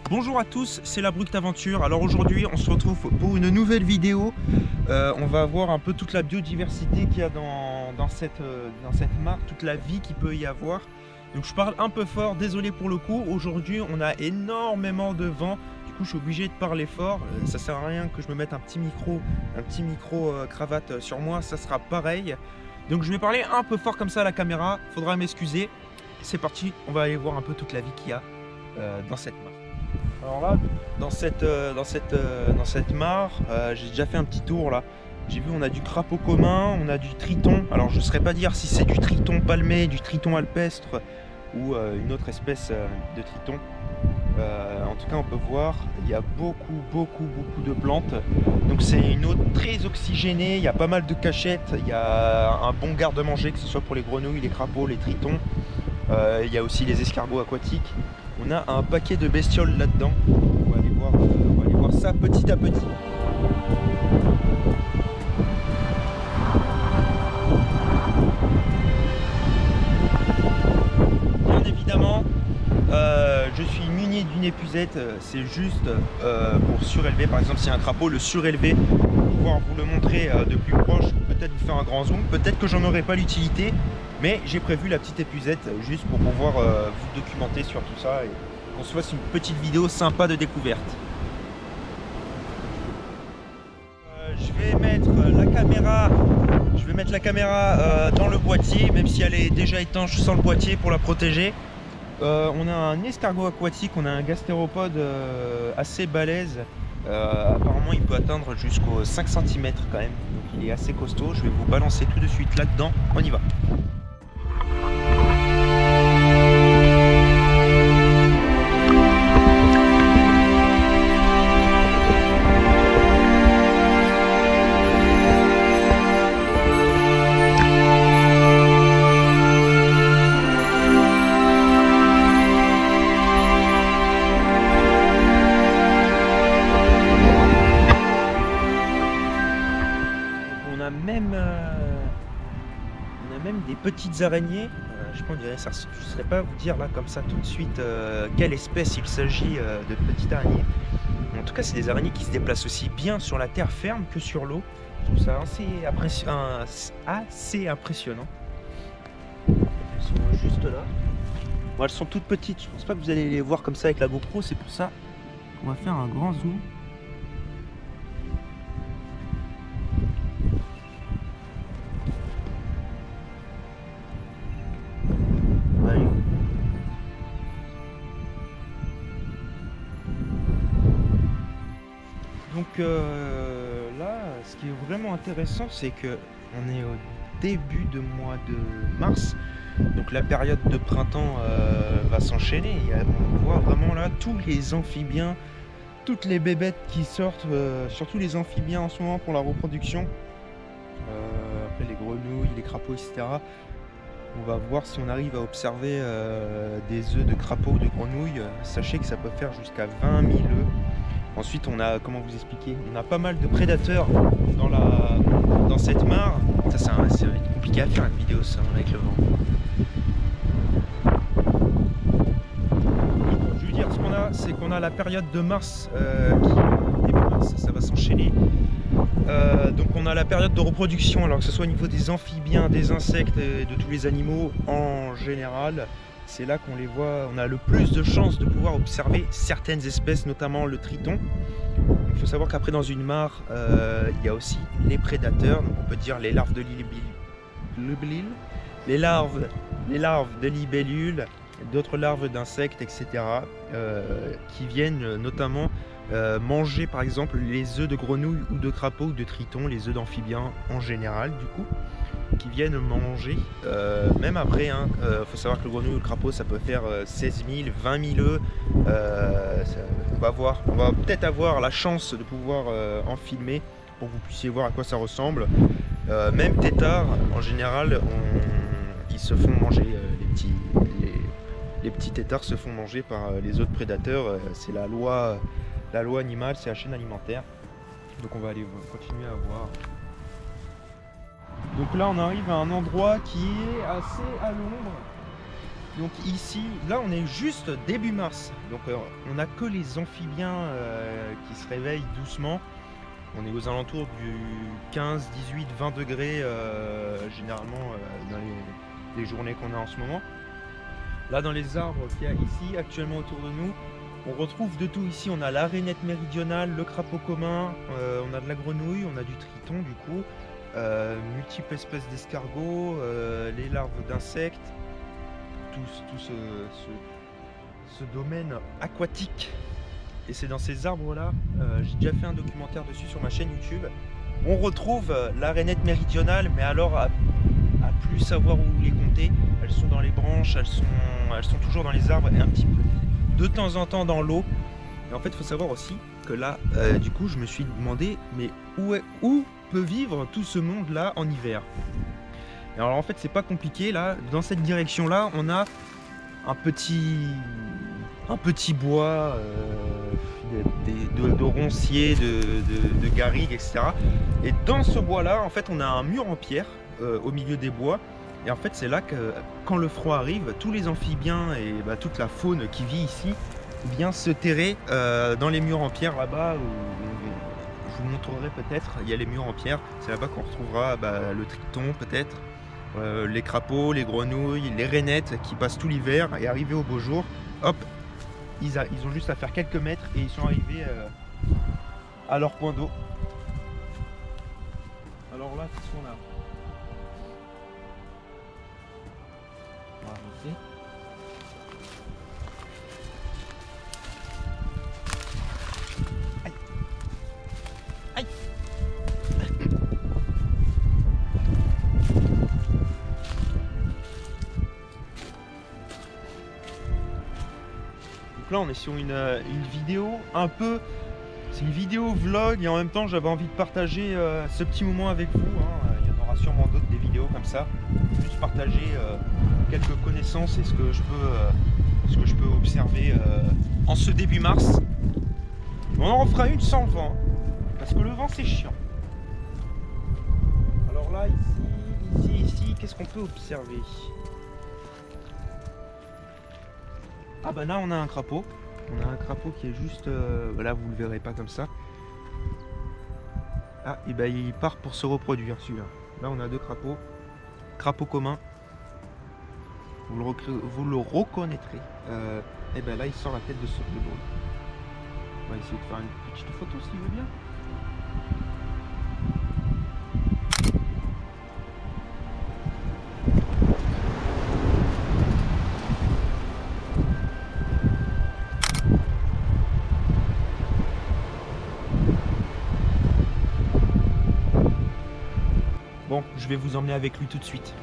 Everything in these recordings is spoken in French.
Bonjour à tous, c'est la Brute Aventure. Alors aujourd'hui on se retrouve pour une nouvelle vidéo. On va voir un peu toute la biodiversité qu'il y a dans cette mare, toute la vie qu'il peut y avoir. Donc je parle un peu fort, désolé pour le coup. Aujourd'hui on a énormément de vent, du coup je suis obligé de parler fort. Ça sert à rien que je me mette un petit micro cravate sur moi, ça sera pareil. Donc je vais parler un peu fort comme ça à la caméra, faudra m'excuser. C'est parti, on va aller voir un peu toute la vie qu'il y a dans cette mare. Alors là, dans cette mare, j'ai déjà fait un petit tour là. J'ai vu, on a du crapaud commun, on a du triton. Alors je ne saurais pas dire si c'est du triton palmé, du triton alpestre ou une autre espèce de triton. En tout cas, on peut voir, il y a beaucoup de plantes. Donc c'est une eau très oxygénée, il y a pas mal de cachettes, il y a un bon garde-manger, que ce soit pour les grenouilles, les crapauds, les tritons. Il y a aussi les escargots aquatiques. On a un paquet de bestioles là-dedans. On va aller voir ça petit à petit. Bien évidemment, je suis muni d'une épuisette. C'est juste pour surélever. Par exemple, si un crapaud, le surélever, pour pouvoir vous le montrer de plus proche, peut-être vous faire un grand zoom. Peut-être que j'en aurai pas l'utilité. Mais j'ai prévu la petite épuisette juste pour pouvoir vous documenter sur tout ça et qu'on se fasse une petite vidéo sympa de découverte. Je vais mettre la caméra dans le boîtier, même si elle est déjà étanche sans le boîtier pour la protéger. On a un escargot aquatique, on a un gastéropode assez balèze. Apparemment il peut atteindre jusqu'aux 5 cm quand même, donc il est assez costaud. Je vais vous balancer tout de suite là-dedans, on y va. On a même des petites araignées. Je pense que je ne saurais pas vous dire là comme ça tout de suite quelle espèce il s'agit de petites araignées. En tout cas, c'est des araignées qui se déplacent aussi bien sur la terre ferme que sur l'eau. Je trouve ça assez impressionnant. Elles sont juste là. Bon, elles sont toutes petites. Je pense pas que vous allez les voir comme ça avec la GoPro. C'est pour ça qu'on va faire un grand zoom. Donc là, ce qui est vraiment intéressant, c'est que on est au début de mois de mars, donc la période de printemps va s'enchaîner. On voit vraiment là tous les amphibiens, toutes les bébêtes qui sortent, surtout les amphibiens en ce moment pour la reproduction. Après les grenouilles, les crapauds, etc. On va voir si on arrive à observer des œufs de crapauds ou de grenouilles. Sachez que ça peut faire jusqu'à 20 000 œufs. Ensuite, on a, comment vous expliquer, on a pas mal de prédateurs dans cette mare. Ça, c'est compliqué à faire une vidéo, ça, avec le vent. Donc, je veux dire, ce qu'on a, c'est qu'on a la période de mars qui début mars, ça va s'enchaîner. Donc, on a la période de reproduction, alors que ce soit au niveau des amphibiens, des insectes et de tous les animaux en général. C'est là qu'on les voit, on a le plus de chances de pouvoir observer certaines espèces, notamment le triton. Il faut savoir qu'après dans une mare, il y a aussi les prédateurs, donc on peut dire les larves de libellule, les larves de libellules, d'autres larves d'insectes, etc. Qui viennent notamment manger par exemple les œufs de grenouilles ou de crapauds ou de tritons, les œufs d'amphibiens en général du coup. Qui viennent manger, même après, faut savoir que le grenouille ou le crapaud ça peut faire 16 000, 20 000 œufs. On va peut-être avoir la chance de pouvoir en filmer pour que vous puissiez voir à quoi ça ressemble. Même têtards, en général, ils se font manger, les petits têtards se font manger par les autres prédateurs. C'est la loi animale, c'est la chaîne alimentaire. Donc on va aller continuer à voir. Donc là on arrive à un endroit qui est assez à l'ombre. Donc ici, là on est juste début mars, donc on n'a que les amphibiens qui se réveillent doucement. On est aux alentours du 15, 18, 20 degrés généralement dans les journées qu'on a en ce moment. Là dans les arbres qu'il y a ici actuellement autour de nous, on retrouve de tout ici. On a la rainette méridionale, le crapaud commun, on a de la grenouille, on a du triton du coup, multiples espèces d'escargots, les larves d'insectes, tout ce domaine aquatique. Et c'est dans ces arbres-là, j'ai déjà fait un documentaire dessus sur ma chaîne YouTube. On retrouve la rainette méridionale, mais alors à plus savoir où les compter. Elles sont dans les branches, elles sont toujours dans les arbres et un petit peu de temps en temps dans l'eau. Et en fait, il faut savoir aussi que là, du coup, je me suis demandé, mais où peut vivre tout ce monde-là en hiver? Et alors en fait, c'est pas compliqué. Là, dans cette direction-là, on a un petit bois de ronciers, de garrigues, etc. Et dans ce bois-là, en fait, on a un mur en pierre au milieu des bois. Et en fait, c'est là que, quand le froid arrive, tous les amphibiens et toute la faune qui vit ici vient se terrer dans les murs en pierre là-bas. Je vous montrerai peut-être, il y a les murs en pierre. C'est là-bas qu'on retrouvera le triton peut-être, les crapauds, les grenouilles, les rainettes qui passent tout l'hiver. Et arrivés au beau jour, hop, ils ont juste à faire quelques mètres et ils sont arrivés à leur point d'eau. Alors là, qu'est-ce qu'on a? On va avancer. Aïe. Aïe. Donc là on est sur une vidéo un peu, c'est une vidéo vlog et en même temps j'avais envie de partager ce petit moment avec vous, hein. Il y en aura sûrement d'autres des vidéos comme ça, juste partager quelques connaissances et ce que je peux observer en ce début mars. On en refera une sans le vent, parce que le vent c'est chiant. Alors là, ici, qu'est-ce qu'on peut observer? Ah bah là on a un crapaud. On a un crapaud qui est juste... là vous le verrez pas comme ça. Ah et bah il part pour se reproduire celui-là. Là on a deux crapauds. Crapaud commun. Vous le reconnaîtrez. Et ben là il sort la tête de ce drôle. On va essayer de faire une petite photo s'il veut bien. Bon, je vais vous emmener avec lui tout de suite.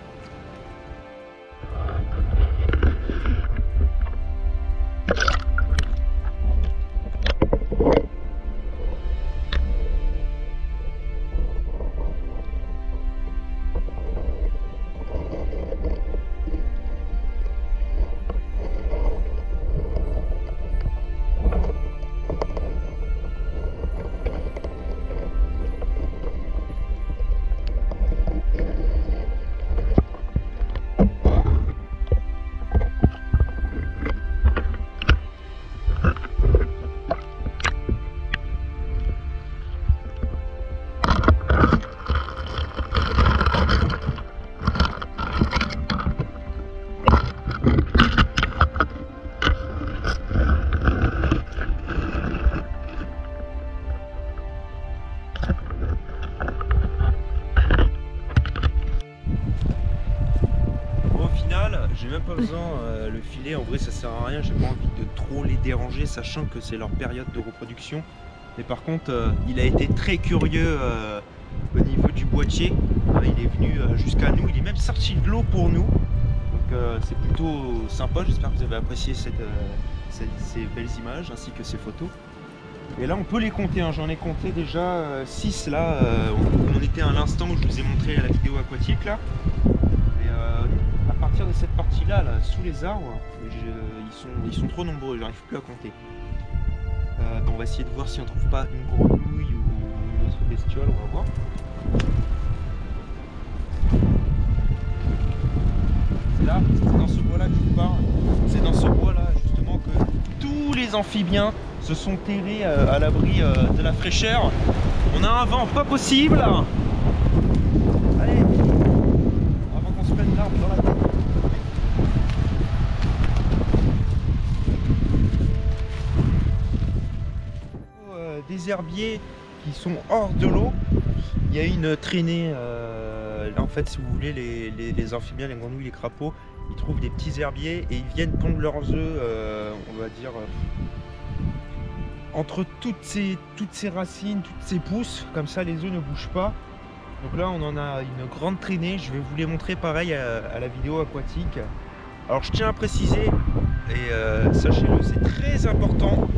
J'ai même pas besoin le filet, en vrai ça sert à rien, j'ai pas envie de trop les déranger sachant que c'est leur période de reproduction. Mais par contre il a été très curieux au niveau du boîtier, il est venu jusqu'à nous, il est même sorti de l'eau pour nous. Donc c'est plutôt sympa, j'espère que vous avez apprécié ces belles images ainsi que ces photos. Et là on peut les compter, hein. J'en ai compté déjà 6 là, on était à l'instant où je vous ai montré la vidéo aquatique là. À partir de cette partie là, sous les arbres, ils sont trop nombreux, j'arrive plus à compter. On va essayer de voir si on trouve pas une grenouille ou une autre bestiole, on va voir. là, c'est dans ce bois-là que je vous parle. C'est dans ce bois-là justement que tous les amphibiens se sont terrés à l'abri de la fraîcheur. On a un vent pas possible. Allez, avant qu'on se prenne l'arbre dans la tête. Des herbiers qui sont hors de l'eau. Il y a une traînée. Là, en fait, si vous voulez, les amphibiens, les grenouilles, les crapauds, ils trouvent des petits herbiers et ils viennent pondre leurs œufs, on va dire, entre toutes ces racines, toutes ces pousses. Comme ça, les œufs ne bougent pas. Donc là, on en a une grande traînée. Je vais vous les montrer pareil à la vidéo aquatique. Alors, je tiens à préciser, et sachez-le, c'est très important.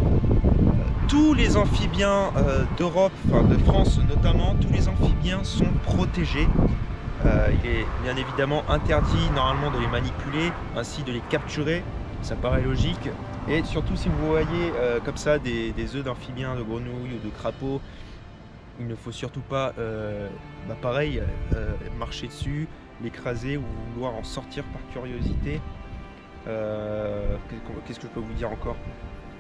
Tous les amphibiens d'Europe, enfin de France notamment, tous les amphibiens sont protégés. Il est bien évidemment interdit normalement de les manipuler, ainsi de les capturer, ça paraît logique. Et surtout si vous voyez comme ça des œufs d'amphibiens, de grenouilles ou de crapauds, il ne faut surtout pas, pareil, marcher dessus, l'écraser ou vouloir en sortir par curiosité. Qu'est-ce que je peux vous dire encore ?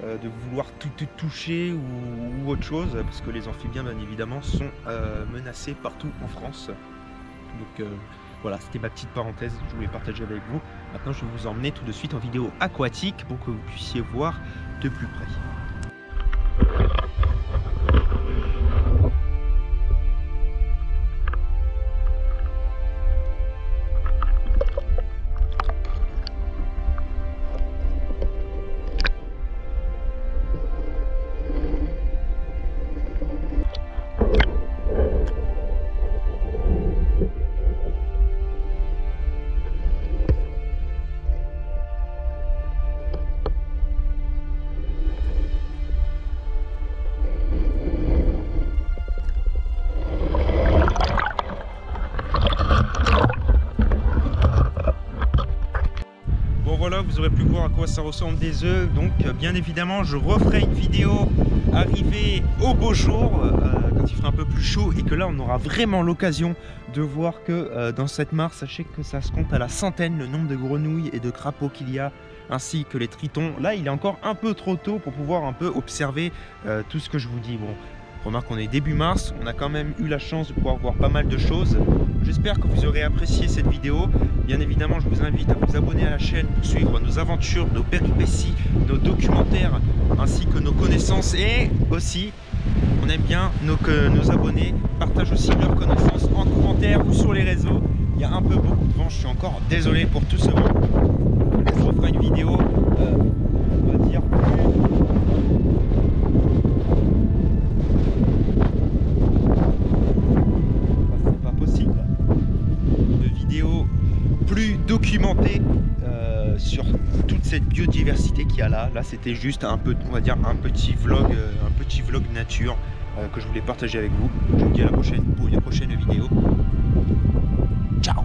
De vouloir tout toucher ou autre chose, parce que les amphibiens bien évidemment sont menacés partout en France. Donc voilà, c'était ma petite parenthèse, je voulais partager avec vous. Maintenant je vais vous emmener tout de suite en vidéo aquatique pour que vous puissiez voir de plus près. Voilà, vous aurez pu voir à quoi ça ressemble des œufs. Donc bien évidemment je referai une vidéo arrivée au beau jour, quand il fera un peu plus chaud et que là on aura vraiment l'occasion de voir que dans cette mare, sachez que ça se compte à la centaine le nombre de grenouilles et de crapauds qu'il y a, ainsi que les tritons. Là il est encore un peu trop tôt pour pouvoir un peu observer tout ce que je vous dis. Bon, remarque qu'on est début mars, on a quand même eu la chance de pouvoir voir pas mal de choses. J'espère que vous aurez apprécié cette vidéo. Bien évidemment, je vous invite à vous abonner à la chaîne pour suivre nos aventures, nos péripéties, nos documentaires, ainsi que nos connaissances. Et aussi, on aime bien nos abonnés partagent aussi leurs connaissances en commentaire ou sur les réseaux. Il y a un peu beaucoup de vent, je suis encore désolé pour tout ce vent. Je vous ferai une vidéo, on va dire, plus documenté sur toute cette biodiversité qu'il y a là. Là c'était juste un peu, on va dire, un petit vlog nature que je voulais partager avec vous. Je vous dis à la prochaine pour une prochaine vidéo. Ciao.